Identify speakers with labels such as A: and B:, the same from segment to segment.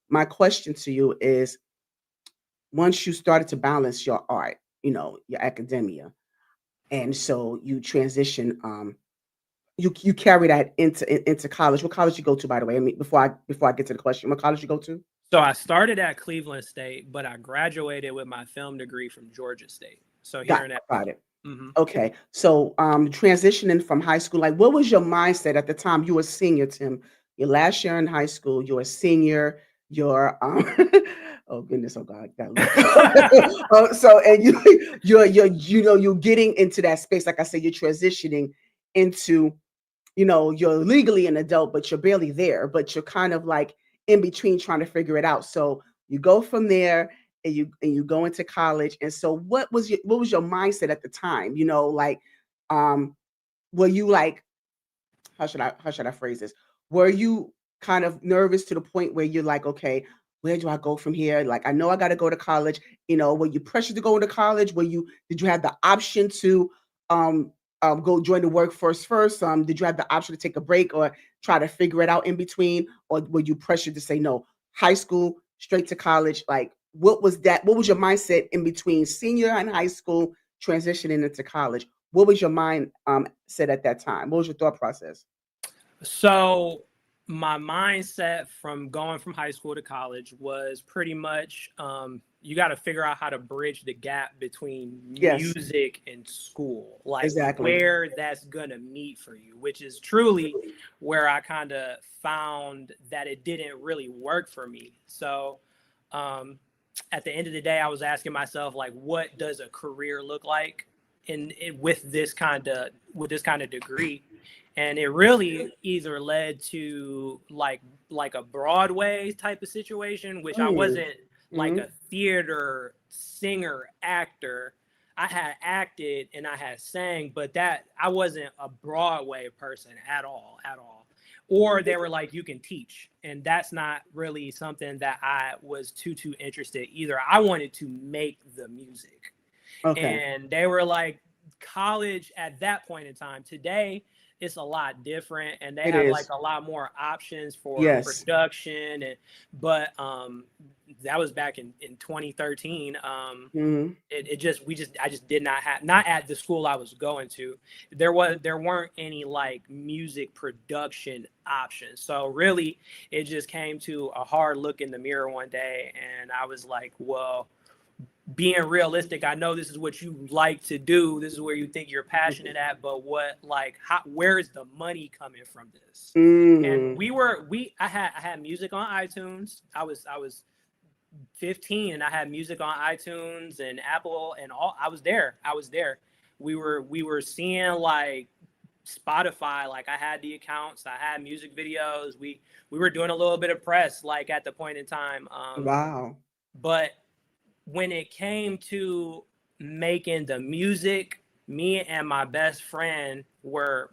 A: my question to you is, once you started to balance your art, your academia, and so you transition, you carry that into college. What college you go to, by the way? I mean, before I get to the question, what college you go to?
B: So I started at Cleveland State, but I graduated with my film degree from Georgia State. So here in
A: Got
B: Atlanta.
A: it.
B: Hmm.
A: Okay. So transitioning from high school, like what was your mindset at the time? You were a senior, Tim. Your last year in high school, you're a senior, you're oh goodness, oh God, got look. So and you're getting into that space. Like I said, you're transitioning into, you're legally an adult, but you're barely there, but you're kind of like in between trying to figure it out. So you go from there and you go into college. And so what was your mindset at the time? Like, um, were you like, how should I phrase this? Were you kind of nervous to the point where you're like, okay, where do I go from here? Like, I know I got to go to college. Were you pressured to go into college? Did you have the option to um, go join the workforce first? Did you have the option to take a break or try to figure it out in between? Or were you pressured to say no, high school, straight to college? Like, what was that? What was your mindset in between senior and high school transitioning into college? What was your mind set at that time? What was your thought process?
B: So my mindset from going from high school to college was pretty much you got to figure out how to bridge the gap between
A: Yes,
B: music and school, like
A: exactly.
B: where that's gonna meet for you, which is truly where I kind of found that it didn't really work for me. So um, at the end of the day, I was asking myself, like, what does a career look like with this kind of degree? And it really either led to like a Broadway type of situation, which I
A: Mm,
B: wasn't like
A: mhm.
B: a theater singer actor. I had acted and I had sang, but that I wasn't a Broadway person at all, at all. Or they were like, you can teach, and that's not really something that I was too interested either. I wanted to make the music,
A: Okay.
B: and they were like, college at that point in time. Today it's a lot different, and they
A: It
B: have like
A: is.
B: a lot more options for
A: Yes.
B: production. And but that was back in 2013.
A: Mhm.
B: It just we just I just did not have, not at the school I was going to, there weren't any like music production options. So really it just came to a hard look in the mirror one day, and I was like, well, being realistic, I know this is what you like to do. This is where you think you're passionate at, but where is the money coming from this? And
A: Mm.
B: I had music on iTunes. I was 15 and I had music on iTunes and Apple and all. I was there. We were seeing like Spotify. Like, I had the accounts, I had music videos. We were doing a little bit of press like at the point in time.
A: Wow.
B: But when it came to making the music, me and my best friend were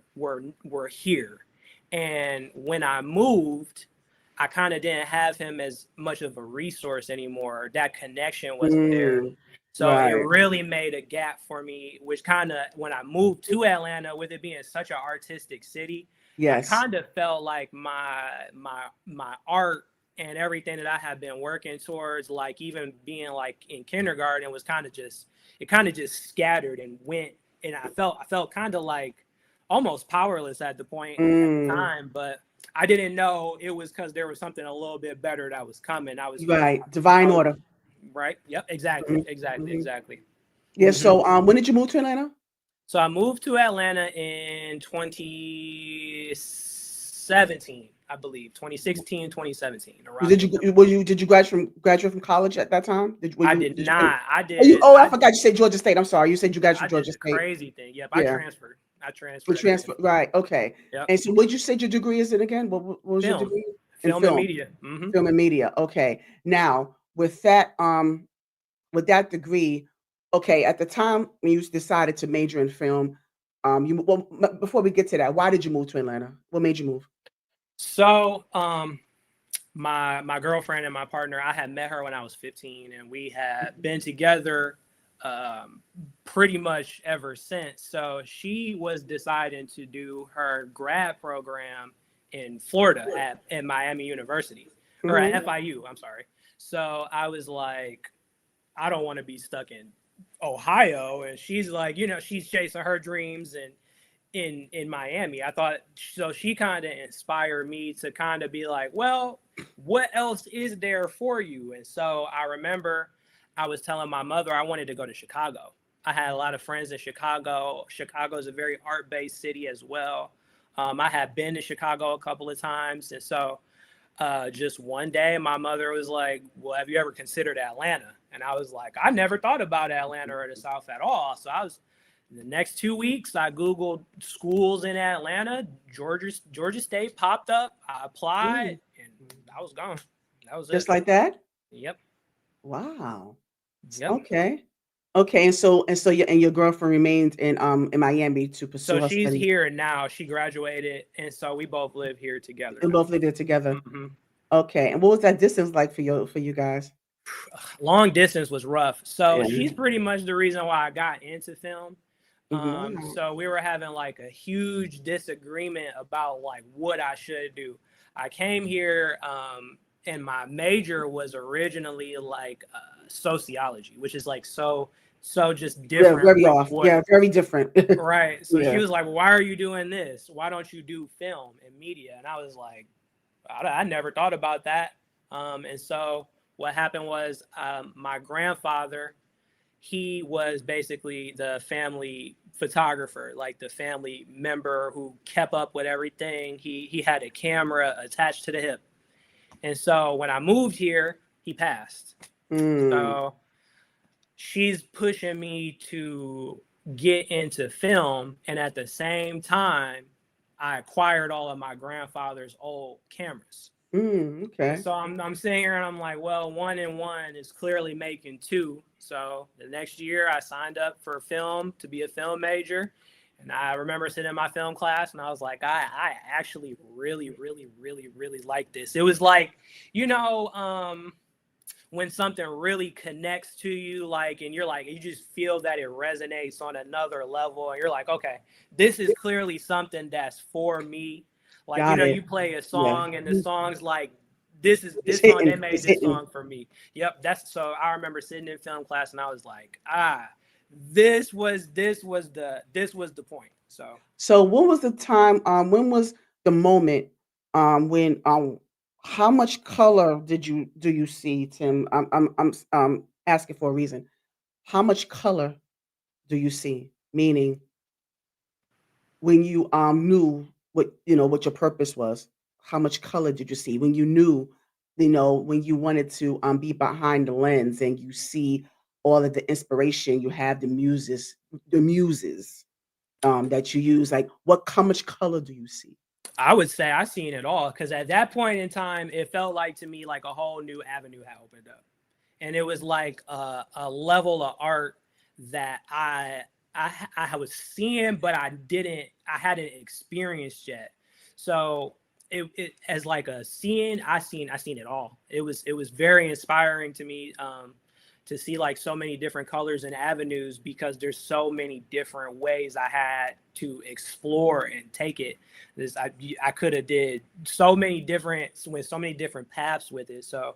B: here. And when I moved, I kind of didn't have him as much of a resource anymore. That connection wasn't there.
A: Mm.
B: So it
A: Right.
B: really made a gap for me, which kind of, when I moved to Atlanta, with it being such an artistic city, I
A: Yes.
B: kind of felt like my art and everything that I had been working towards, like even being like in kindergarten, was kind of just, it kind of just scattered and went. And I felt kind of like almost powerless at the point at the
A: Mm.
B: time, but I didn't know it was because there was something a little bit better that was coming.
A: Right. Divine
B: I was
A: order.
B: right. Yep. Exactly.
A: Mhm.
B: Exactly.
A: Mhm.
B: Exactly.
A: Yeah.
B: Hmm.
A: So, when did you move to Atlanta?
B: So I moved to Atlanta in 2017, I believe, 2016, 2017, around
A: Did
B: there.
A: you did you graduate from college at that time?
B: I did
A: Did you finish?
B: not. I
A: Oh,
B: did.
A: I forgot you said Georgia State. I'm sorry. You said you graduated from
B: I did
A: Georgia
B: the
A: State.
B: crazy thing. Yep. I
A: Yeah.
B: transferred. I
A: For
B: transferred at the end.
A: transfer. Right. Okay.
B: Yep.
A: And so, what you said your degree is in again? What was your
B: Film,
A: degree in
B: film and
A: film?
B: media. Hmm.
A: Film and media. Okay. Now, with that degree, okay, at the time when you decided to major in film, before we get to that, why did you move to Atlanta? What made you move?
B: So, my girlfriend and my partner, I had met her when I was 15, and we had been together um, pretty much ever since. So she was deciding to do her grad program in Florida at Miami University. or at
A: Mhm.
B: FIU. I'm sorry. So I was like, I don't want to be stuck in Ohio. And she's like, she's chasing her dreams and in Miami. I thought so. She kind of inspired me to kind of be like, well, what else is there for you? And so I remember I was telling my mother I wanted to go to Chicago. I had a lot of friends in Chicago. Chicago is a very art-based city as well. I had been to Chicago a couple of times, and so just one day my mother was like, well, have you ever considered Atlanta? And I was like, I never thought about Atlanta or the South at all. So I was the next 2 weeks I Googled schools in Atlanta. Georgia State popped up. I applied
A: Mm.
B: and I was gone. That was
A: Just
B: it.
A: like that?
B: Yep.
A: Wow.
B: Yep.
A: Okay. Okay, and so your girlfriend remains in Miami to pursue
B: So
A: her
B: she's
A: studies.
B: here now. She graduated, and so we both live here together
A: And
B: now.
A: both live there together.
B: Hmm.
A: Okay. And what was that distance like for you guys?
B: Long distance was rough. So
A: Yeah.
B: she's pretty much the reason why I got into film.
A: Wow.
B: So we were having like a huge disagreement about like what I should do. I came here, and my major was originally like sociology, which is like so just
A: Yeah,
B: different
A: very
B: from
A: off.
B: what.
A: Yeah, very different.
B: Right. So she
A: Yeah.
B: was like, well, "Why are you doing this? Why don't you do film and media?" And I was like, I never thought about that. And so what happened was my grandfather, he was basically the family photographer, like the family member who kept up with everything. He had a camera attached to the hip. And so when I moved here, he passed.
A: Mm.
B: So she's pushing me to get into film. And at the same time, I acquired all of my grandfather's old cameras. And
A: Okay.
B: so I'm sitting here and I'm like, well, one and one is clearly making two. So the next year I signed up for film to be a film major. And I remember sitting in my film class and I was like, I actually really, really, really, really like this. It was like, you know, when something really connects to you, like, and you're like, you just feel that it resonates on another level. And you're like, okay, this is clearly something that's for me. Like,
A: Got it.
B: you play a
A: Yeah.
B: song and the song's like, this is
A: It's
B: this song, they
A: hitting.
B: made
A: It's
B: this
A: hitting.
B: song for me. Yep. That's so I remember sitting in film class and I was like, this was the point. So
A: So what was the time, when was the moment, when, how much color do you see, Tim? I'm asking for a reason. How much color do you see? Meaning when you, knew what your purpose was, how much color did you see? When you knew, when you wanted to, be behind the lens and you see all of the inspiration, you have the muses, that you use, like, how much color do you see?
B: I would say I seen it all because at that point in time, it felt like to me like a whole new avenue had opened up. And it was like a level of art that I was seeing, but I hadn't experienced yet. So it as like a seeing, I seen it all. It was very inspiring to me, to see like so many different colors and avenues because there's so many different ways I had to explore and take it. I could have did so many different with so many different paths with it. So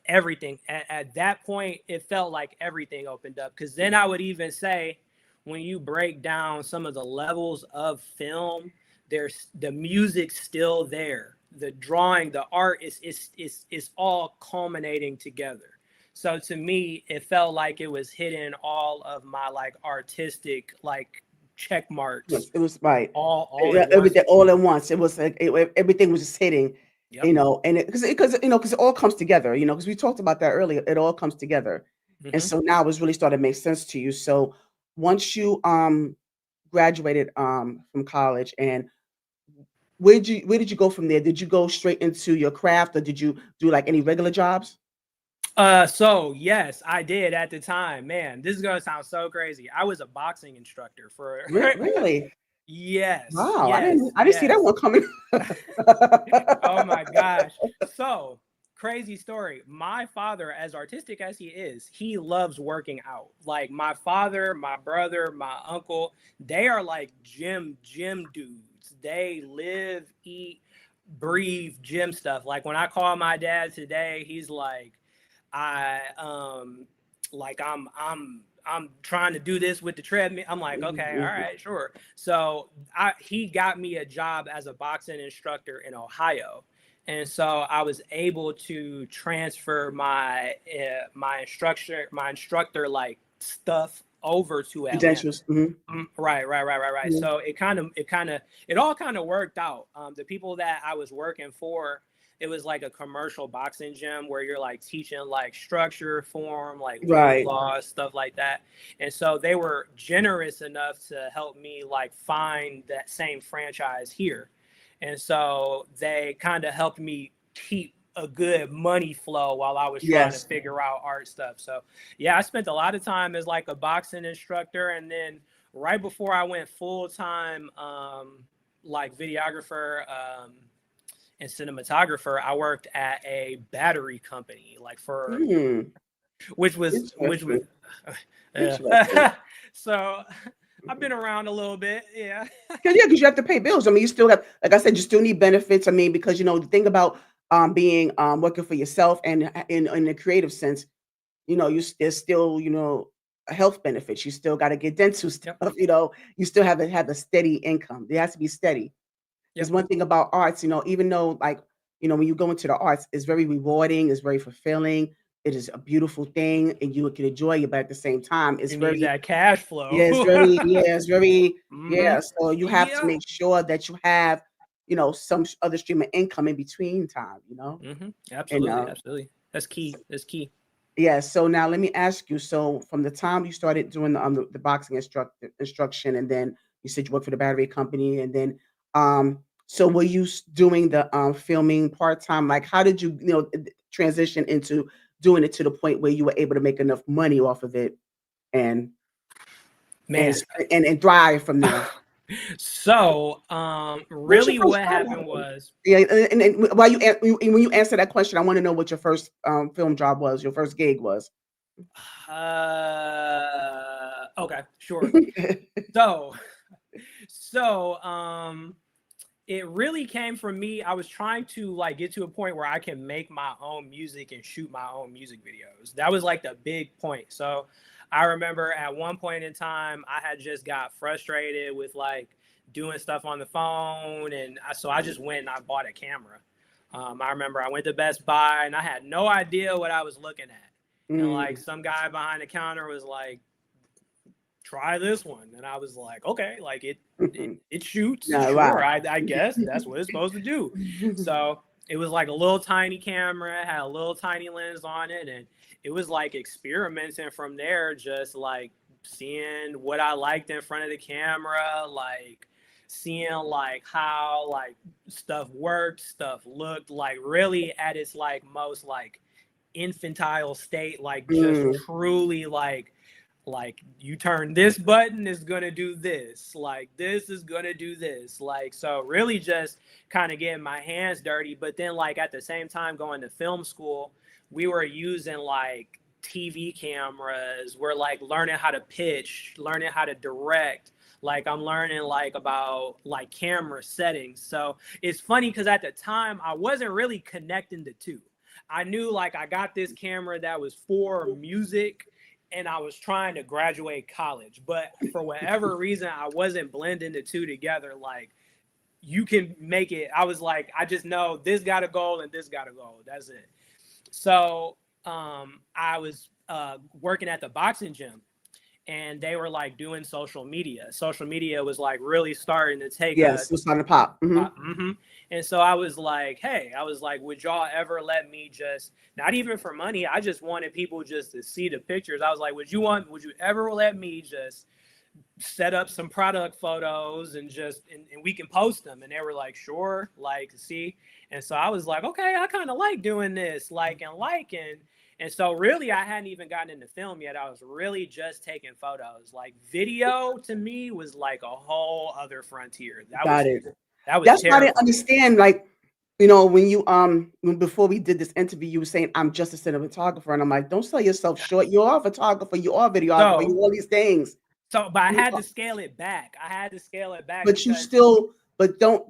B: everything at that point it felt like everything opened up because then I would even say when you break down some of the levels of film, there's the music still there, the drawing, the art is all culminating together. So to me it felt like it was hitting all of my like artistic like check marks
A: Yes, it was right.
B: all
A: Yeah,
B: at once.
A: everything all at once. It was like everything was just hitting,
B: Yep.
A: and because it all comes together, because we talked about that earlier. It all comes together, and
B: Hmm.
A: so now it's really starting to make sense to you. So once you graduated from college, and where did you go from there? Did you go straight into your craft, or did you do like any regular jobs?
B: So yes, I did at the time. Man, this is gonna sound so crazy. I was a boxing instructor for.
A: Really?
B: Yes,
A: Wow, I didn't
B: yes,
A: I didn't see that
B: yes.
A: one coming.
B: Oh my gosh. So crazy story. My father, as artistic as he is, he loves working out. Like my father, my brother, my uncle, they are like gym dudes. They live, eat. breathe gym stuff. Like when I call my dad today, he's like, I like I'm trying to do this with the treadmill. I'm like, okay, all
A: Mhm.
B: right, sure. So he got me a job as a boxing instructor in Ohio. And so I was able to transfer my instructor like stuff over to Atlanta.
A: Credentials. Mhm.
B: Right.
A: Mhm.
B: So it all kind of worked out. The people that I was working for, it was like a commercial boxing gym where you're like teaching like structure, form, like weight
A: Right.
B: loss, stuff like that. And so they were generous enough to help me like find that same franchise here. And so they kind of helped me keep a good money flow while I was trying to
A: Yes.
B: figure out art stuff. So yeah, I spent a lot of time as like a boxing instructor, and then right before I went full time, like videographer and cinematographer, I worked at a battery company, like for
A: Mm.
B: which was
A: Interesting. Interesting.
B: so I've
A: Mhm.
B: been around a little bit, yeah.
A: Yeah, because you have to pay bills. I mean, you still have, like I said, you still need benefits. I mean, because the thing about being working for yourself and in a creative sense, there's still, health benefits. You still got to get dental
B: Yep,
A: stuff. You still have a steady income. It has to be steady. Because
B: yep,
A: one thing about arts, even though like, when you go into the arts, it's very rewarding, it's very fulfilling. It is a beautiful thing and you can enjoy it, but at the same time, it's
B: you need
A: very,
B: that cash flow.
A: yeah, it's very,
B: Hmm.
A: yeah. So you have to
B: Yeah.
A: make sure that you have, some other stream of income in between time, and
B: Absolutely, that's key.
A: yeah. So now let me ask you. So from the time you started doing the boxing instruction, and then you said you worked for the battery company, and then so were you doing the filming part time? Like, how did you transition into doing it to the point where you were able to make enough money off of it and and
B: Man.
A: and thrive from there?
B: So,
A: What's your
B: really
A: first
B: what
A: job?
B: happened was,
A: Yeah, and while when you answer that question, I want to know what your first film job was, your first gig was.
B: okay, sure. So, so, it really came from me. I was trying to like get to a point where I can make my own music and shoot my own music videos. That was like the big point. So I remember at one point in time, I had just got frustrated with like doing stuff on the phone. And so I just went and I bought a camera. I remember I went to Best Buy and I had no idea what I was looking at. And like
A: Mm.
B: some guy behind the counter was like, try this one. And I was like, okay, like it shoots,
A: No,
B: sure.
A: right.
B: I guess that's what it's supposed to do. So it was like a little tiny camera, had a little tiny lens on it, and it was like experimenting from there, just like seeing what I liked in front of the camera, like seeing like how like stuff worked, stuff looked like really at its like most like infantile state, like just
A: Mm,
B: truly like you turn this button is going to do this, like this is going to do this, like so really just kind of getting my hands dirty. But then like at the same time going to film school, we were using like TV cameras, we're like learning how to pitch, learning how to direct, like I'm learning like about like camera settings. So it's funny because at the time I wasn't really connecting the two. I knew like I got this camera that was for music and I was trying to graduate college, but for whatever reason, I wasn't blending the two together. Like you can make it. I was like, I just know this got a goal and this got a goal. That's it. So I was working at the boxing gym and they were like doing social media. Social media was like really starting to take a
A: yes, it's on the pop. Mhm.
B: mm-hmm. And so I was like, hey, I was like, would y'all ever let me just, not even for money, I just wanted people just to see the pictures. I was like, would you ever let me just set up some product photos and just, and we can post them? And they were like, sure, like, see. And so I was like, okay, I kind of like doing this, and so really I hadn't even gotten into film yet. I was really just taking photos. Like video to me was like a whole other frontier.
A: Got it.
B: That was
A: That's why I didn't
B: terrifying.
A: understand, like, when before we did this interview, you were saying, "I'm just a cinematographer," and I'm like, "Don't sell yourself short. You are a photographer, you are a videographer,
B: So,
A: you all these things."
B: but I
A: You
B: had
A: are
B: to scale it back. I had to scale it back
A: but you
B: because
A: still but don't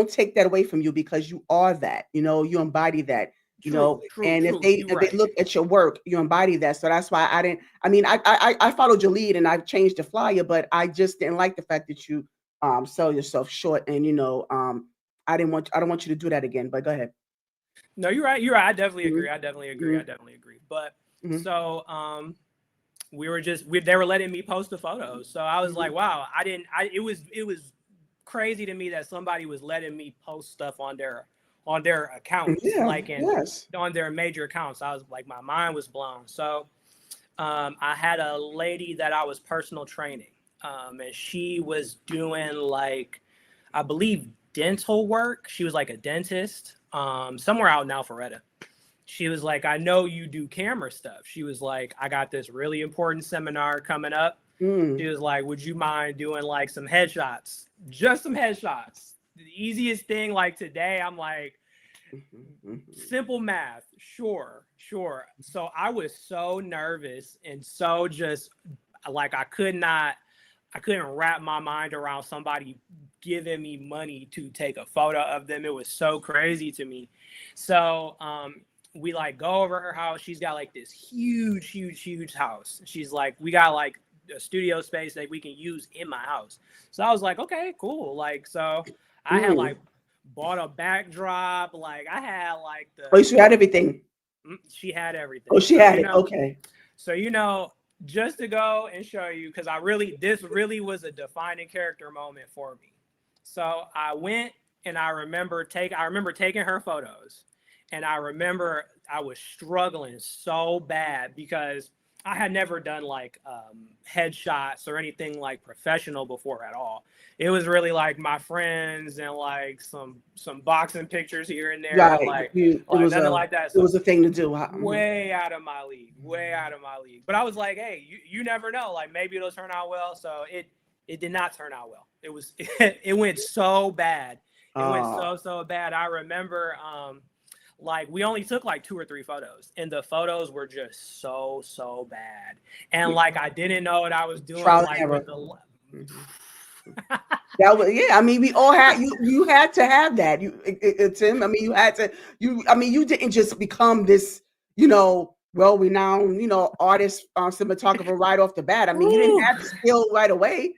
A: take that away from you because you are that, you embody that,
B: True, true,
A: and if
B: true. You're
A: they
B: right.
A: look at your work, you embody that. So that's why I didn't. I mean, I followed your lead and I changed the flyer, but I just didn't like the fact that you sell yourself short, and I don't want you to do that again. But go ahead.
B: No, you're right. You're right. I definitely agree.
A: Hmm.
B: I definitely agree. I
A: Hmm.
B: definitely agree. But
A: Hmm.
B: so they were letting me post the photos. So I was
A: Hmm.
B: like, wow, it was crazy to me that somebody was letting me post stuff on their accounts,
A: Yeah.
B: like in
A: Yes.
B: on their major accounts. I was like, my mind was blown. So I had a lady that I was personal training, and she was doing like, I believe, dental work. She was like a dentist, somewhere out in Alpharetta. She was like, I know you do camera stuff. She was like, I got this really important seminar coming up. She
A: Mm.
B: was like, would you mind doing like some headshots? Just some headshots. The easiest thing, like today, I'm like,
A: Mhm, mhm.
B: simple math, sure, sure. So I was so nervous and so just like I couldn't wrap my mind around somebody giving me money to take a photo of them. It was so crazy to me. So we like go over her house. She's got like this huge, huge, huge house. She's like, we got like a studio space that we can use in my house. So I was like, okay, cool. Like, so I had
A: Mm.
B: like bought a backdrop. Like I had like
A: Oh, so you had everything.
B: she had
A: Oh,
B: everything.
A: she had it. Okay.
B: So you know, just to go and show you, because this really was a defining character moment for me. So I went and I remember taking her photos, and I remember I was struggling so bad because I had never done like headshots or anything like professional before at all. It was really like my friends and like some boxing pictures here and there,
A: Right. It
B: like
A: was
B: nothing
A: a
B: like that.
A: it
B: So
A: was a thing to do. Mhm.
B: way out of my league, way out of my league. But I was like, hey, you never know. Like maybe it'll turn out well. So it did not turn out well. It went so bad. It went
A: Uh,
B: so bad. I remember like we only took like two or three photos, and the photos were just so bad. And like I didn't know what I was doing.
A: Trial and
B: Like
A: error.
B: with the
A: Mhm. That was, yeah. I mean, we all had you. You had to have that. Tim. I mean, you had to. I mean, you didn't just become this, well-renowned, artist, cinematographer right off the bat. I mean, you didn't
B: Ooh,
A: have the skill right away.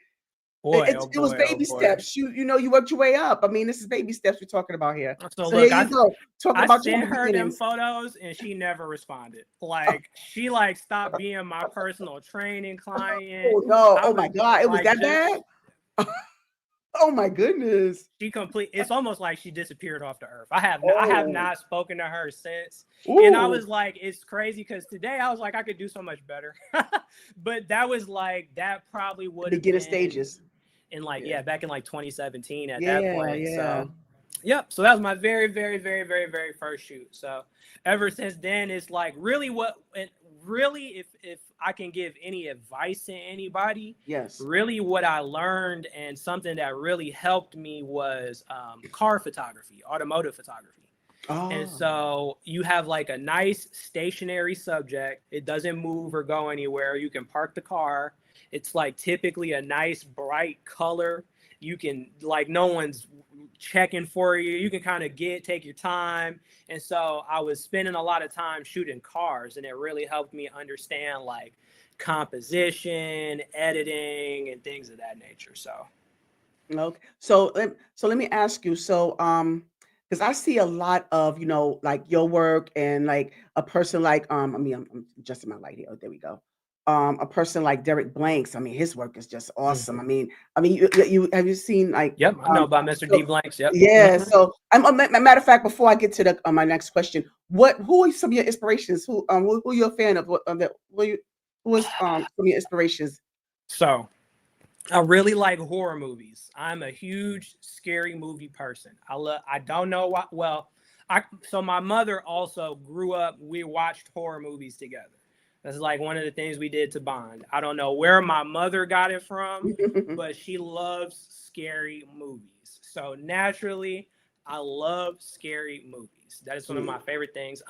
B: boy, oh
A: It was
B: boy, oh
A: baby
B: boy.
A: steps. You worked your way up. I mean, this is baby steps we're talking about here.
B: So
A: So here
B: look,
A: you go, talking
B: I
A: about your
B: sent
A: humble
B: her them
A: beginnings.
B: photos and she never responded. Like she like stopped being my personal training client.
A: Oh no!
B: I
A: Oh
B: was
A: my God! It was
B: like
A: that bad?
B: just
A: Oh my goodness!
B: it's almost like she disappeared off the earth. I have
A: Oh,
B: not spoken to her since. And I
A: ooh!
B: was like, it's crazy because today I was like, I could do so much better. But that was like that probably
A: The
B: would have
A: beginning
B: been
A: stages.
B: in like
A: Yeah.
B: back in like 2017 at that
A: Yeah.
B: point.
A: Yeah.
B: So yep. So that was my very first shoot. So ever since then, it's like really if I can give any advice to anybody,
A: Yes.
B: really what I learned and something that really helped me was car photography, automotive photography. And
A: Oh.
B: so you have like a nice stationary subject. It doesn't move or go anywhere. You can park the car. It's like typically a nice bright color. You can like no one's checking for you. You can kind of take your time. And so I was spending a lot of time shooting cars, and it really helped me understand like composition, editing, and things of that nature. So
A: Okay. So let me ask you. So, because I see a lot of, like your work and like a person like, I mean, I'm adjusting my light here. Oh, there we go. A person like Derek Blanks. I mean, his work is just awesome.
B: mhm.
A: I mean, you have you seen like,
B: Yep, I know about Mr. D
A: so
B: Blanks. Yep.
A: yeah.
B: Mhm.
A: So, matter of fact, before I get to my next question, who are some of your inspirations? Who you're a fan of? Who is some of your inspirations?
B: So I really like horror movies. I'm a huge scary movie person. I don't know what I so my mother also grew up we watched horror movies together. That's like one of the things we did to bond. I don't know where my mother got it from, but she loves scary movies. So naturally, I love scary movies. movies. That is one of my favorite things.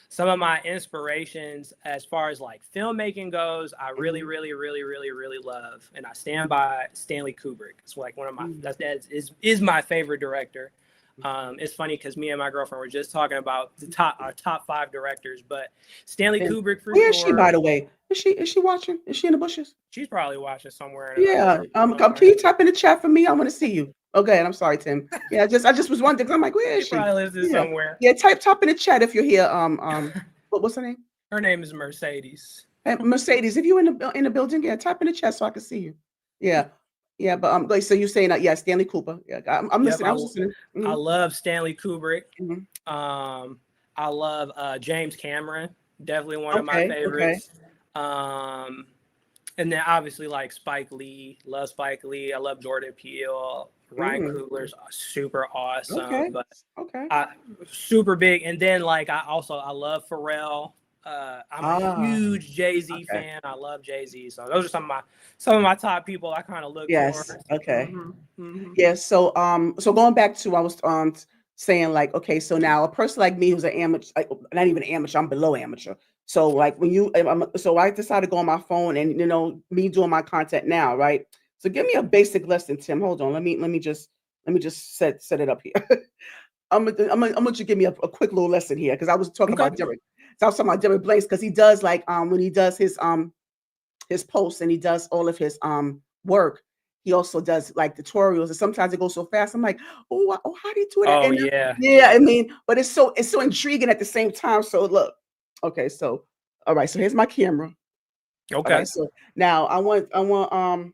B: Some of my inspirations as far as like filmmaking goes, I really,
A: Mhm.
B: really, really, really, really love, and I stand by Stanley Kubrick. It's like one of my
A: Mm.
B: that is my favorite director. It's funny because me and my girlfriend were just talking about our top five directors, but Stanley
A: And
B: Kubrick for
A: where is she, by
B: sure.
A: the way? Is she watching? Is she in the bushes?
B: She's probably watching somewhere in another
A: Yeah.
B: room
A: Can
B: somewhere.
A: you type in the chat for me? I want to see you. Okay, and I'm sorry, Tim. Yeah, I just was wondering. 'Cause I'm like, where is
B: She
A: she?
B: probably lives
A: Yeah.
B: somewhere.
A: Yeah. Type in the chat if you're here. What's her name?
B: Her name is Mercedes.
A: Hey, Mercedes. If you in the building, yeah, type in the chat so I can see you. Yeah. Yeah. But like, so you're saying that? Yeah, Stanley Cooper. Yeah, I'm
B: Yep,
A: listening. I was listening.
B: I
A: Hmm.
B: love Stanley Kubrick.
A: Hmm.
B: Um, I love James Cameron, definitely one of my
A: Okay. Okay.
B: favorites. Um, and then obviously like Spike Lee, love Spike Lee. I love Jordan Peele. Ryan
A: Mm.
B: Coogler's super awesome,
A: Okay.
B: but
A: Okay.
B: I super big. And then like I love Pharrell. I'm a
A: Ah.
B: huge Jay Z
A: Okay.
B: fan. I love Jay Z. So those are some of my top people I kind of look
A: Yes.
B: towards.
A: Okay.
B: Hmm.
A: Yeah, so going back to I was saying like, okay, so now a person like me who's an amateur, like, not even amateur, I'm below amateur. So like when so I decided to go on my phone and me doing my content now, right? So give me a basic lesson, Tim. Hold on, let me just set it up here. I'm gonna just give me a quick little lesson here because I was talking
B: Okay.
A: about Derek. So I was talking about Derek Blanks because he does like when he does his posts and he does all of his work. He also does like tutorials, and sometimes it goes so fast. I'm like, oh, how do you do that?
B: Oh
A: And
B: yeah,
A: yeah,
B: yeah.
A: I mean, but it's so intriguing at the same time. So look, okay, so all right, so here's my camera. All right,
B: Okay.
A: so now I want to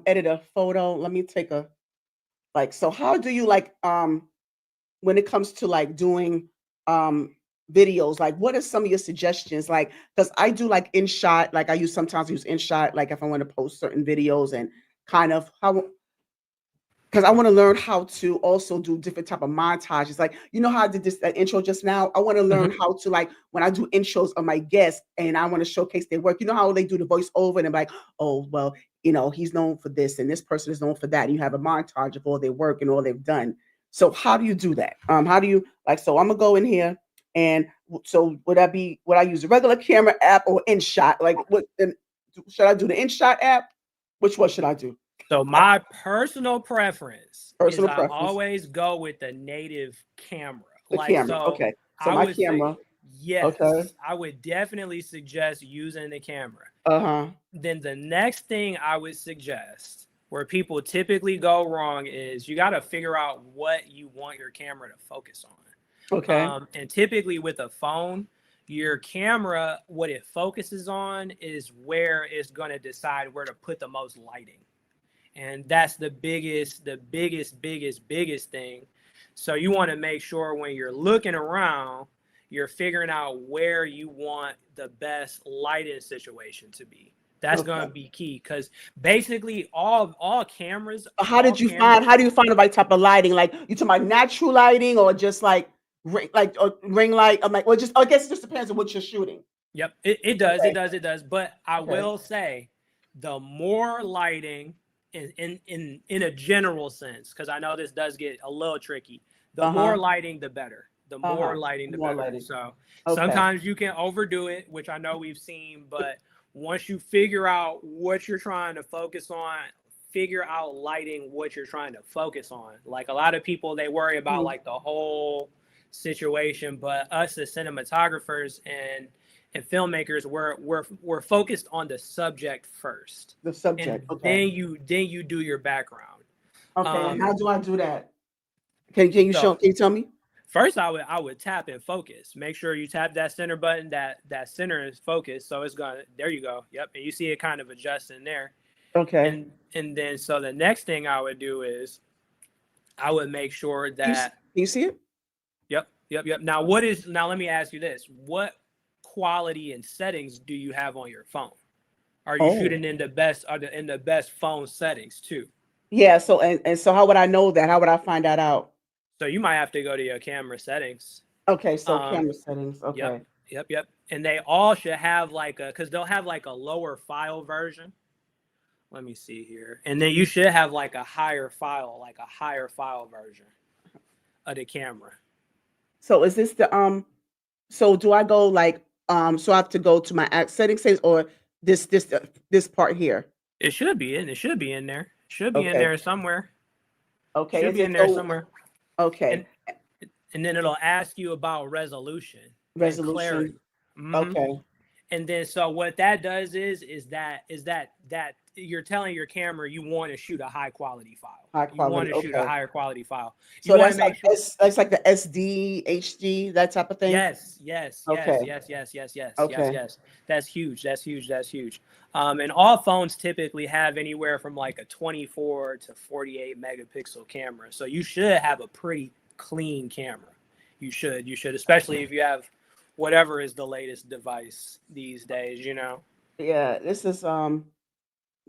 A: edit a photo. Let me take a like. So how do you like when it comes to like doing um videos, like what are some of your suggestions, like because I do like InShot, like sometimes use InShot like if I want to post certain videos and kind of how because I want to learn how to also do different type of montages. Like, how I did this intro just now. I want to learn
B: Hmm.
A: how to like when I do intros of my guests and I want to showcase their work. You know how they do the voiceover and they're like, oh well, he's known for this and this person is known for that. And you have a montage of all their work and all they've done. So how do you do that? How do you like? So I'm gonna go in here and so would I use a regular camera app or InShot? Like what? Then should I do the InShot app? Which one should I do?
B: So my personal preference is
A: Personal
B: I
A: preference.
B: always go with the native camera.
A: The
B: Like
A: camera,
B: so
A: okay. So
B: I
A: my
B: would say
A: camera, okay.
B: yes, I would definitely suggest using the camera.
A: Uh-huh.
B: Then the next thing I would suggest where people typically go wrong is you got to figure out what you want your camera to focus on.
A: Okay.
B: And typically with a phone, your camera, what it focuses on is where it's going to decide where to put the most lighting. And that's the biggest thing. So you want to make sure when you're looking around, you're figuring out where you want the best lighting situation to be. That's going
A: Okay.
B: to be key because basically all cameras,
A: How
B: all
A: did you find
B: cameras.
A: how do you find the right type of lighting? Like you talking about natural lighting or just like ring light? I'm like, well, just I guess it just depends on what you're shooting.
B: Yep, it does, it
A: Okay.
B: does, it does. But I
A: Okay.
B: will say, the more lighting, in a general sense, because I know this does get a little tricky. The more
A: Uh-huh.
B: lighting, the better. The more
A: Uh-huh.
B: lighting, the
A: More
B: better.
A: lighting.
B: So
A: Okay.
B: sometimes you can overdo it, which I know we've seen. But once you figure out what you're trying to focus on, figure out lighting what you're trying to focus on. Like a lot of people, they worry about
A: Mhm.
B: like the whole situation, but us as cinematographers and filmmakers we're focused on the subject first,
A: The
B: and
A: subject. Okay.
B: then you do your background.
A: Okay. And
B: um
A: how do I do that? Can you tell me?
B: first I would tap and focus, make sure you tap that center button, that center is focused, so it's gonna, there you go, yep, and you see it kind of adjusting there.
A: Okay.
B: And then so the next thing I would do is I would make sure that,
A: You see it?
B: yep. Now let me ask you this: what quality and settings do you have on your phone? Are you
A: Oh.
B: shooting in the best, in the best phone settings too?
A: Yeah, so and so how would I know that? How would I find that out?
B: So you might have to go to your camera settings.
A: Okay, so
B: Um,
A: camera settings.
B: yep,
A: Okay.
B: yep. And they all should have like a, because they'll have like a lower file version. Let me see here. And then you should have like a higher file version of the camera.
A: So is this the so do I go like so I have to go to my settings or this part here?
B: It should be in. It should be in there. Should be in
A: Okay.
B: there somewhere.
A: Okay.
B: Should
A: Is
B: be
A: it
B: in there
A: so
B: somewhere.
A: okay.
B: And and then it'll ask you about resolution and
A: Resolution.
B: clarity. Hmm.
A: Okay.
B: And then so what that does is that you're telling your camera you want to shoot a high quality file.
A: High
B: You want
A: quality.
B: to shoot a
A: Okay.
B: higher quality file. You
A: So
B: want to
A: that's
B: make
A: like
B: sure.
A: that's like the SD, HD, that type of thing.
B: Yes, yes,
A: Okay.
B: yes, yes, yes, yes, yes, yes,
A: Okay.
B: yes. That's huge. That's huge. That's huge. And all phones typically have anywhere from like a 24 to 48 megapixel camera. So you should have a pretty clean camera. You should. You should, especially if you have whatever is the latest device these days. You know.
A: Yeah, this is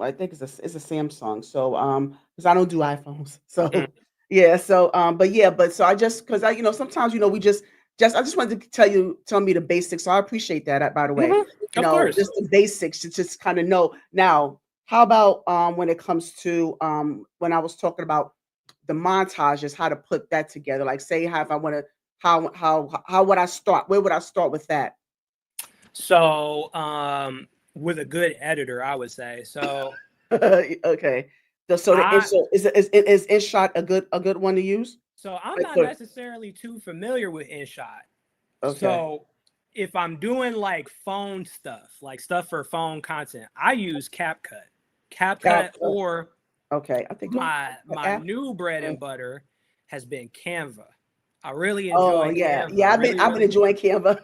A: I think it's a Samsung. So because I don't do iPhones.
B: Mm.
A: So yeah, so but yeah, but so I just because I sometimes we just I just wanted to tell me the basics. So I appreciate that by the way.
B: Hmm. Of course.
A: Just the basics to just kind of know. Now, how about when it comes to when I was talking about the montages, how to put that together? Like say how if I want to how would I start? Where would I start with that?
B: So with a good editor, I would say. So
A: Okay. So the
B: I
A: InShot is InShot a good one to use?
B: So I'm
A: Like
B: not
A: for
B: necessarily too familiar with InShot.
A: okay.
B: So if I'm doing like phone stuff, like stuff for phone content, I use CapCut. CapCut
A: CapCut.
B: or
A: Okay. I think do I have an
B: my
A: app?
B: new bread
A: Uh,
B: and butter has been Canva. I really
A: Oh
B: enjoy
A: yeah.
B: Canva.
A: Yeah,
B: Really,
A: I've been
B: really.
A: enjoying Canva.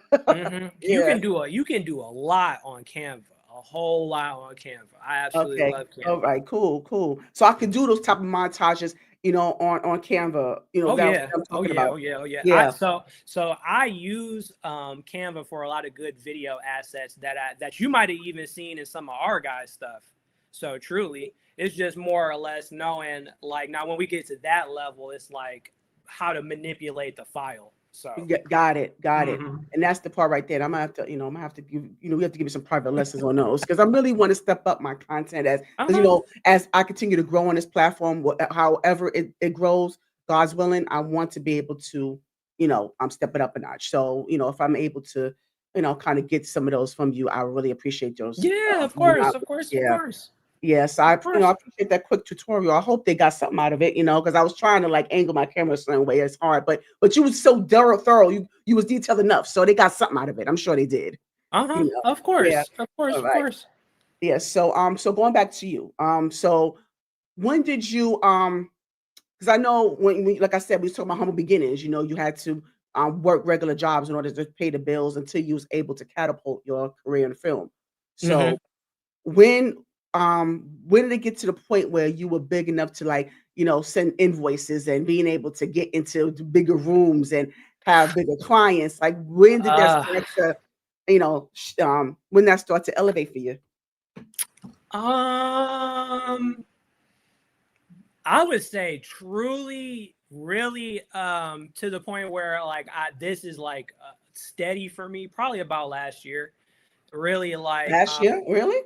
B: You
A: Yeah.
B: can do a lot on Canva. A whole lot on Canva. I absolutely
A: Okay.
B: love
A: All
B: Canva.
A: right. Cool. Cool. So I could do those type of montages, on Canva.
B: Oh
A: That's
B: yeah.
A: what I'm
B: Oh
A: talking
B: yeah.
A: about.
B: Oh yeah. Oh yeah. I
A: Yeah.
B: so I use Canva for a lot of good video assets that you might have even seen in some of our guys' stuff. So truly, it's just more or less knowing like now when we get to that level, it's like how to manipulate the file. So
A: Got it, got it.
B: mhm.
A: And that's the part right there. I'm gonna have to, I'm gonna have to give, we have to give me some private lessons on those because I really want to step up my content because
B: Uh-huh.
A: as I continue to grow on this platform, however it grows, God's willing, I want to be able to, I'm stepping up a notch. So, if I'm able to, kind of get some of those from you, I really appreciate those.
B: Yeah, of
A: You know,
B: course, of course, of
A: yeah.
B: course.
A: Yes,
B: Of
A: I
B: course.
A: appreciate that quick tutorial. I hope they got something out of it, because I was trying to like angle my camera a certain way. It's hard, but you was so thorough. You was detailed enough, so they got something out of it. I'm sure they did.
B: Uh-huh. Of
A: Yeah.
B: course. Of course,
A: All
B: of
A: right.
B: course.
A: Yeah. So going back to you. So when did you because I know when we like I said, we was talking about humble beginnings. You had to work regular jobs in order to pay the bills until you was able to catapult your career in film.
B: Mhm.
A: So when when did it get to the point where you were big enough to like, send invoices and being able to get into the bigger rooms and have bigger clients? Like when did that
B: Uh
A: start to, when that start to elevate for you?
B: um I would say truly, really, to the point where like this is like steady for me. Probably about last year. Really, like,
A: Last year? Really?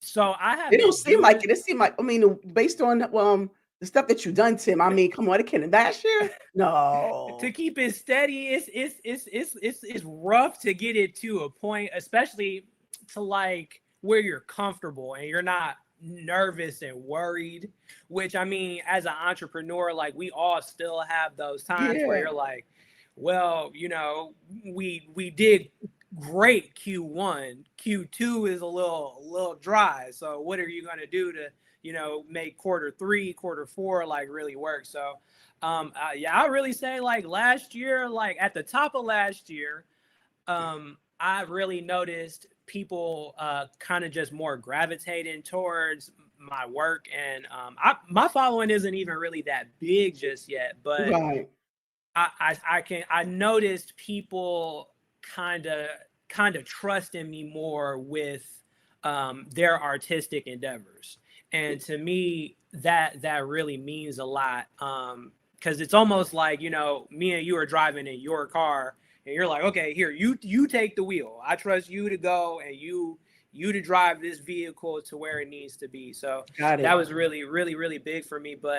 B: so I have
A: It don't
B: been
A: seem like
B: doing
A: it. It seemed like, I mean, based on the stuff that you've done, Tim. I mean, come on, it can last year?
B: to
A: No.
B: keep it steady. It's rough to get it to a point, especially to like where you're comfortable and you're not nervous and worried. Which I mean, as an entrepreneur, like we all still have those times where
A: Yeah.
B: you're like, well, we did great Q1. Q2 is a little dry. So what are you gonna do to make quarter 3, quarter 4 like really work? So yeah, I really say like last year, like at the top of last year, I really noticed people kind of just more gravitating towards my work, and my following isn't even really that big just yet, but
A: Right.
B: I noticed people kind of trusting me more with their artistic endeavors, and to me that really means a lot, because it's almost like me and you are driving in your car and you're like, okay, here, you take the wheel, I trust you to go and you to drive this vehicle to where it needs to be. So
A: Got
B: that
A: it.
B: was really really really big for me. But